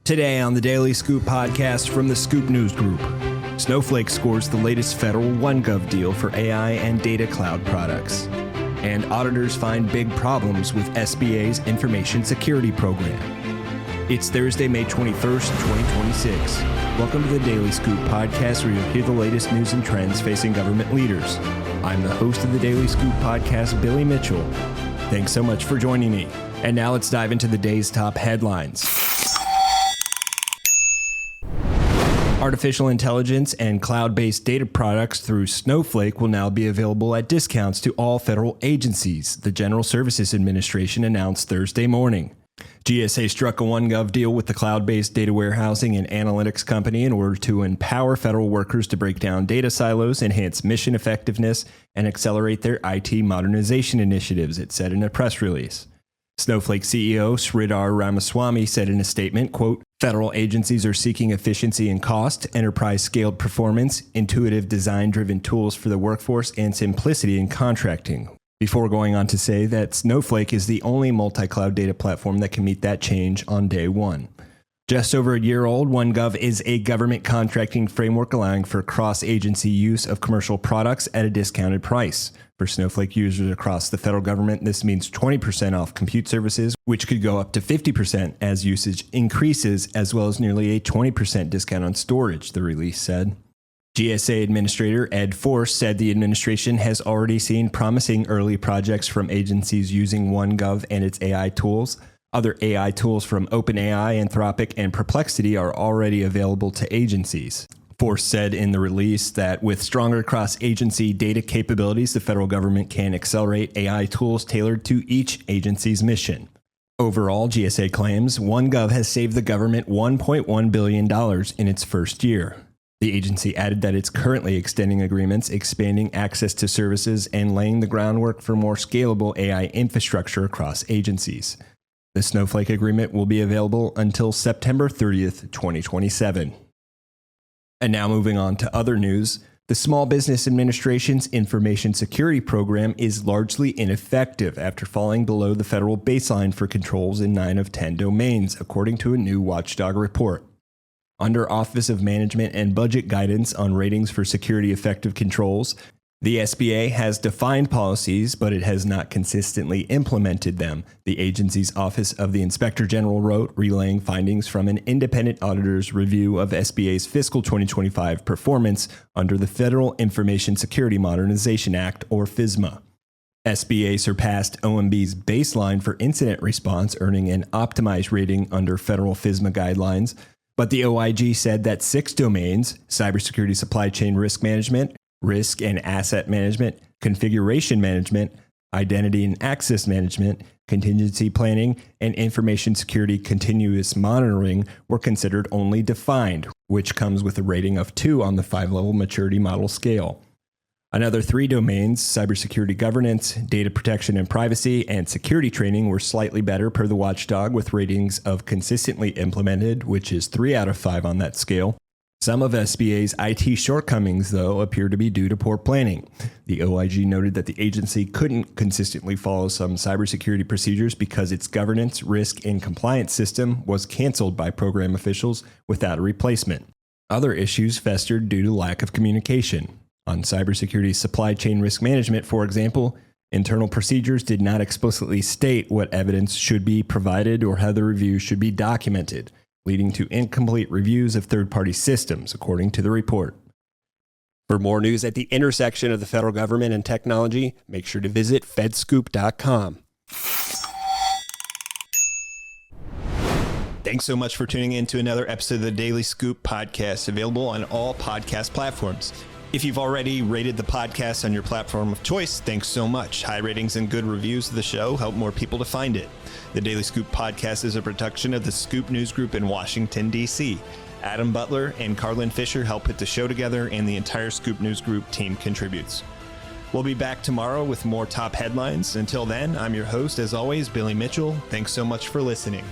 Today on the Daily Scoop podcast from the Scoop News Group, Snowflake scores the latest federal OneGov deal for AI and data cloud products. And auditors find big problems with SBA's information security program. It's Thursday, May 21st, 2026. Welcome to the Daily Scoop podcast, where you'll hear the latest news and trends facing government leaders. I'm the host of the Daily Scoop podcast, Billy Mitchell. Thanks so much for joining me. And now let's dive into the day's top headlines. Artificial intelligence and cloud-based data products through Snowflake will now be available at discounts to all federal agencies, the General Services Administration announced Thursday morning. GSA struck a OneGov deal with the cloud-based data warehousing and analytics company in order to empower federal workers to break down data silos, enhance mission effectiveness, and accelerate their IT modernization initiatives, it said in a press release. Snowflake CEO Sridhar Ramaswamy said in a statement, quote, "Federal agencies are seeking efficiency in cost, enterprise-scaled performance, intuitive design-driven tools for the workforce, and simplicity in contracting," before going on to say that Snowflake is the only multi-cloud data platform that can meet that change on day one. Just over a year old, OneGov is a government contracting framework allowing for cross-agency use of commercial products at a discounted price. For Snowflake users across the federal government, this means 20% off compute services, which could go up to 50% as usage increases, as well as nearly a 20% discount on storage, the release said. GSA Administrator Ed Force said the administration has already seen promising early projects from agencies using OneGov and its AI tools. Other AI tools from OpenAI, Anthropic, and Perplexity are already available to agencies. Force said in the release that with stronger cross-agency data capabilities, the federal government can accelerate AI tools tailored to each agency's mission. Overall, GSA claims OneGov has saved the government $1.1 billion in its first year. The agency added that it's currently extending agreements, expanding access to services, and laying the groundwork for more scalable AI infrastructure across agencies. The Snowflake agreement will be available until September 30th, 2027. And now moving on to other news, the Small Business Administration's information security program is largely ineffective after falling below the federal baseline for controls in 9 of 10 domains, according to a new watchdog report. Under Office of Management and Budget guidance on ratings for security effective controls, the SBA has defined policies, but it has not consistently implemented them, the agency's Office of the Inspector General wrote, relaying findings from an independent auditor's review of SBA's fiscal 2025 performance under the Federal Information Security Modernization Act, or FISMA. SBA surpassed OMB's baseline for incident response, earning an optimized rating under federal FISMA guidelines, but the OIG said that 6 domains, cybersecurity supply chain risk management, risk and asset management, configuration management, identity and access management, contingency planning, and information security continuous monitoring were considered only defined, which comes with a rating of 2 on the 5-level maturity model scale. Another 3 domains, cybersecurity governance, data protection and privacy, and security training, were slightly better per the watchdog, with ratings of consistently implemented, which is 3 out of 5 on that scale. Some of SBA's IT shortcomings, though, appear to be due to poor planning. The OIG noted that the agency couldn't consistently follow some cybersecurity procedures because its governance, risk, and compliance system was canceled by program officials without a replacement. Other issues festered due to lack of communication. On cybersecurity supply chain risk management, for example, internal procedures did not explicitly state what evidence should be provided or how the review should be documented, leading to incomplete reviews of third-party systems, according to the report. For more news at the intersection of the federal government and technology, make sure to visit fedscoop.com. Thanks so much for tuning in to another episode of the Daily Scoop podcast, available on all podcast platforms. If you've already rated the podcast on your platform of choice, thanks so much. High ratings and good reviews of the show help more people to find it. The Daily Scoop podcast is a production of the Scoop News Group in Washington, D.C. Adam Butler and Carlin Fisher help put the show together, and the entire Scoop News Group team contributes. We'll be back tomorrow with more top headlines. Until then, I'm your host, as always, Billy Mitchell. Thanks so much for listening.